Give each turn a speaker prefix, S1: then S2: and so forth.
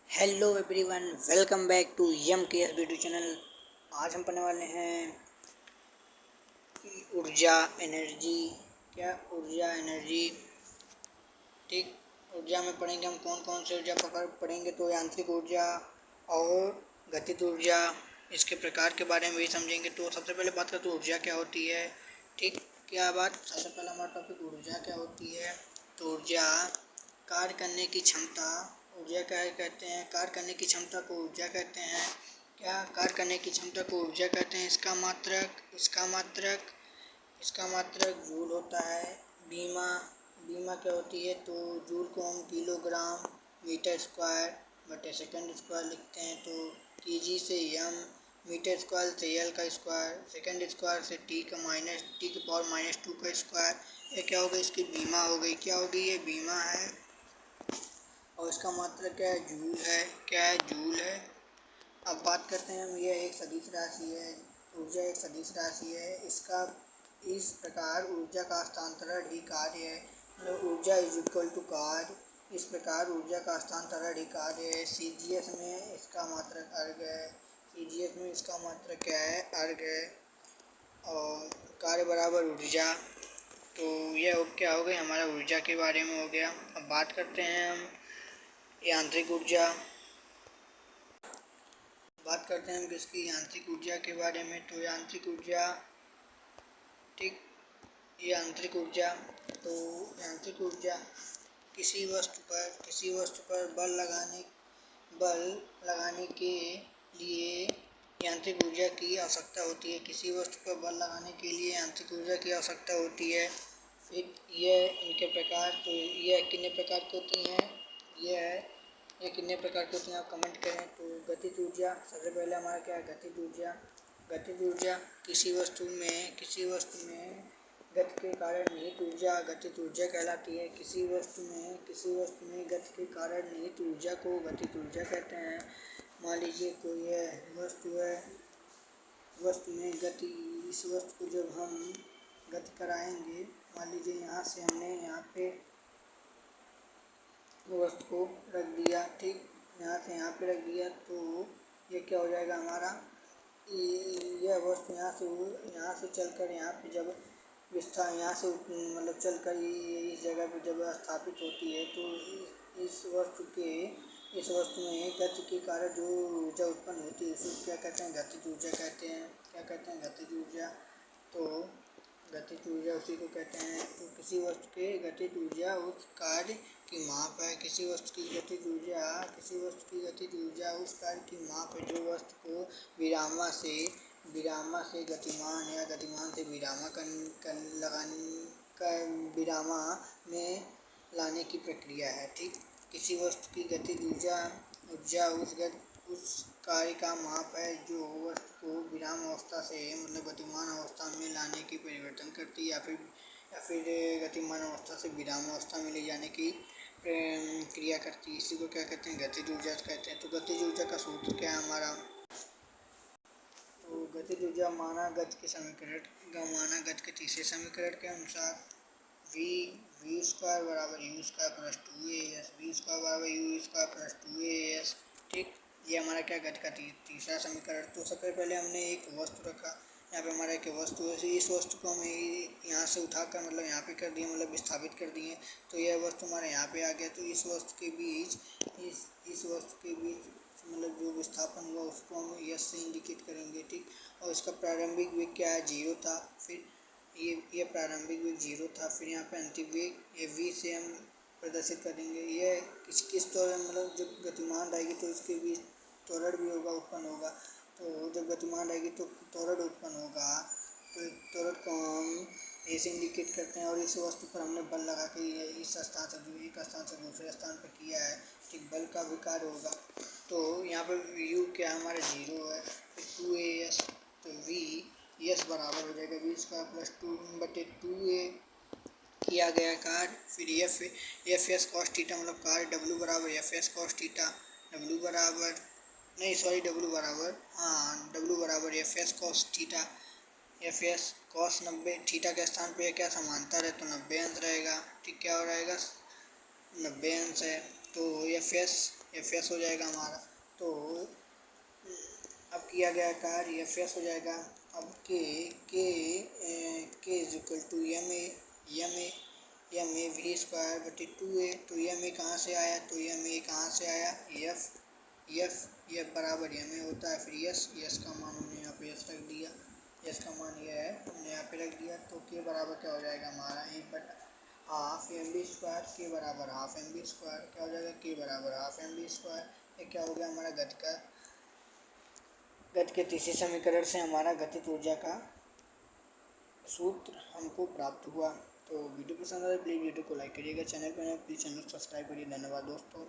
S1: Hello everyone, welcome back to M K S video channel. आज हम पढ़ने वाले हैं कि ऊर्जा एनर्जी। क्या ऊर्जा एनर्जी? ठीक, ऊर्जा में पढ़ेंगे हम कौन कौन से ऊर्जा पढ़ेंगे तो यांत्रिक ऊर्जा और गतिज ऊर्जा, इसके प्रकार के बारे में भी समझेंगे। तो सबसे पहले बात करें तो ऊर्जा क्या होती है। ठीक, क्या बात, सबसे पहला हमारा टॉपिक ऊर्जा क्या होती है। तो ऊर्जा कार्य करने की क्षमता, ऊर्जा क्या कहते हैं, कार्य करने की क्षमता को ऊर्जा कहते हैं। क्या कार्य करने की क्षमता को ऊर्जा कहते हैं। इसका मात्रक जूल होता है। बीमा बीमा क्या होती है तो जूल को हम किलोग्राम मीटर स्क्वायर बटे सेकंड स्क्वायर लिखते हैं। तो केजी से एम, मीटर स्क्वायर से एल का स्क्वायर, सेकंड स्क्वायर से टी का पावर -2 का स्क्वायर। ये क्या हो गई, इसकी बीमा हो गई। क्या हो गई, ये बीमा है। और इसका मात्रक क्या है, जूल है। क्या है, जूल है। अब बात करते हैं हम, यह एक सदिश राशि है। ऊर्जा एक सदिश राशि है। इस प्रकार ऊर्जा का हस्तांतरण ही कार्य है। मतलब ऊर्जा इज इक्वल टू कार्य। इस प्रकार ऊर्जा का हस्तांतरण ही कार्य है। सीजीएस में इसका मात्रक अर्घ है। सीजीएस में इसका मात्रक क्या है, अर्घ है। और कार्य बराबर ऊर्जा। तो यह क्या हो गई, हमारा ऊर्जा के बारे में हो गया। अब बात करते हैं हम यांत्रिक ऊर्जा। बात करते हैं हम किसकी, यांत्रिक ऊर्जा के बारे में। तो यांत्रिक ऊर्जा, ठीक, तो यांत्रिक ऊर्जा किसी वस्तु पर बल लगाने के लिए यांत्रिक ऊर्जा की आवश्यकता होती है। किसी वस्तु पर बल लगाने के लिए यांत्रिक ऊर्जा की आवश्यकता होती है। फिर यह इनके प्रकार, तो यह कितने प्रकार की होती हैं, ये कितने प्रकार की होती हैं आप कमेंट करें। तो गतिज ऊर्जा, सबसे पहले हमारा क्या है, गतिज ऊर्जा। गतिज ऊर्जा किसी वस्तु में गति के कारण निहित ऊर्जा गतिज ऊर्जा कहलाती है। किसी वस्तु में गति के कारण निहित ऊर्जा को गतिज ऊर्जा कहते हैं। मान लीजिए कोई वस्तु है, वस्तु में गति, इस वस्तु को जब हम गति कराएंगे, मान लीजिए यहाँ से हमने यहाँ पे वस्तु को रख दिया, ठीक, यहाँ से यहाँ पे रख दिया, तो ये क्या हो जाएगा हमारा, यह वस्तु यहाँ से चलकर यहाँ पे जब विस्तार, यहाँ से मतलब चलकर इस जगह पे जब स्थापित होती है, तो इस वस्तु में गति के कारण जो ऊर्जा उत्पन्न होती है उसे क्या कहते हैं, गतिज ऊर्जा कहते हैं। क्या कहते हैं, गतिज ऊर्जा। तो गतिज ऊर्जा उसी को कहते हैं। तो किसी वस्तु के गतिज ऊर्जा उस कार्य की माप है। किसी वस्तु की गतिज ऊर्जा उस कार्य की माप है जो वस्तु को विरामा से गतिमान या गतिमान से विरामा में लाने की प्रक्रिया है। ठीक, किसी वस्तु की गतिज ऊर्जा उस कार्य का माप है जो वस्तु को विराम अवस्था से मतलब गतिमान अवस्था में लाने की परिवर्तन करती है, या फिर गतिमान अवस्था से विराम अवस्था में ले जाने की क्रिया करती है। इसी को क्या कहते हैं, गतिज ऊर्जा कहते हैं। तो गतिज ऊर्जा का सूत्र क्या है हमारा, तो गतिज ऊर्जा माना गति के तीसरे समीकरण के अनुसार वी स्क्वायर बराबर U square plus 2as, V square बराबर यू स्क्वायर प्लस 2as। ठीक, ये हमारा क्या गति का तीसरा समीकरण। तो सबसे पहले हमने एक वस्तु रखा, यहाँ पे हमारा एक वस्तु है। इस वस्तु को हमें यहाँ से उठाकर मतलब यहाँ पे कर दिया, मतलब विस्थापित कर दिए। तो यह वस्तु हमारे यहाँ पे आ गया। तो इस वस्तु के बीच मतलब जो विस्थापन हुआ उसको हम यस से इंडिकेट करेंगे। ठीक, और इसका प्रारंभिक वेग क्या है, 0 था। फिर ये प्रारंभिक वेग 0 था। फिर यहाँ पे अंतिम वेग ये v से हम प्रदर्शित करेंगे। यह किस त्वरण, मतलब जब गतिमान रहेगी तो इसके बीच त्वरण भी उत्पन्न होगा। तो जब गतिमान रहेगी तो त्वरण उत्पन्न होगा। तो त्वरण को हम ए से इंडिकेट करते हैं। और इस वस्तु पर हमने बल लगा के इस स्थान से एक स्थान से दूसरे स्थान पर किया है। ठीक, बल का भी कार्य होगा। तो यहाँ पर यू क्या हमारा 0 है। फिर 2as, तो v यस बराबर हो जाएगा वी स्क्वायर प्लस 2/2a किया गया कार्य। फिर एफ एस कॉस थीटा मतलब कार्य डब्ल्यू बराबर F S cos theta, W बराबर F S cos theta. F S cos 90 theta के स्थान पे क्या समांतर है तो 90 अंश रहेगा। ठीक, क्या हो रहेगा, 90 अंश है। तो एफ एस हो जाएगा हमारा। तो अब किया गया कार्य एफ एस हो जाएगा। अब K is equal to M A V square बटे 2a। तो एम ए कहाँ से आया, तो एम ए कहाँ से आया, एफ बराबर एम ए होता है। फिर यस का मान हमने यहाँ पे यस रख दिया, यस का मान ये है हमने यहाँ पे रख दिया। तो के बराबर क्या हो जाएगा हमारा 1/2 एम बी स्क्वायर, के बराबर हाफ एम बी स्क्वायर क्या हो जाएगा, के बराबर हाफ एम बी स्क्वायर। ये क्या हो गया हमारा गति के तीसरे समीकरण से हमारा गतिज ऊर्जा का सूत्र हमको प्राप्त हुआ। तो वीडियो पसंद आए प्लीज़ वीडियो को लाइक करिएगा, चैनल पर प्लीज़ चैनल को सब्सक्राइब करिए। धन्यवाद दोस्तों।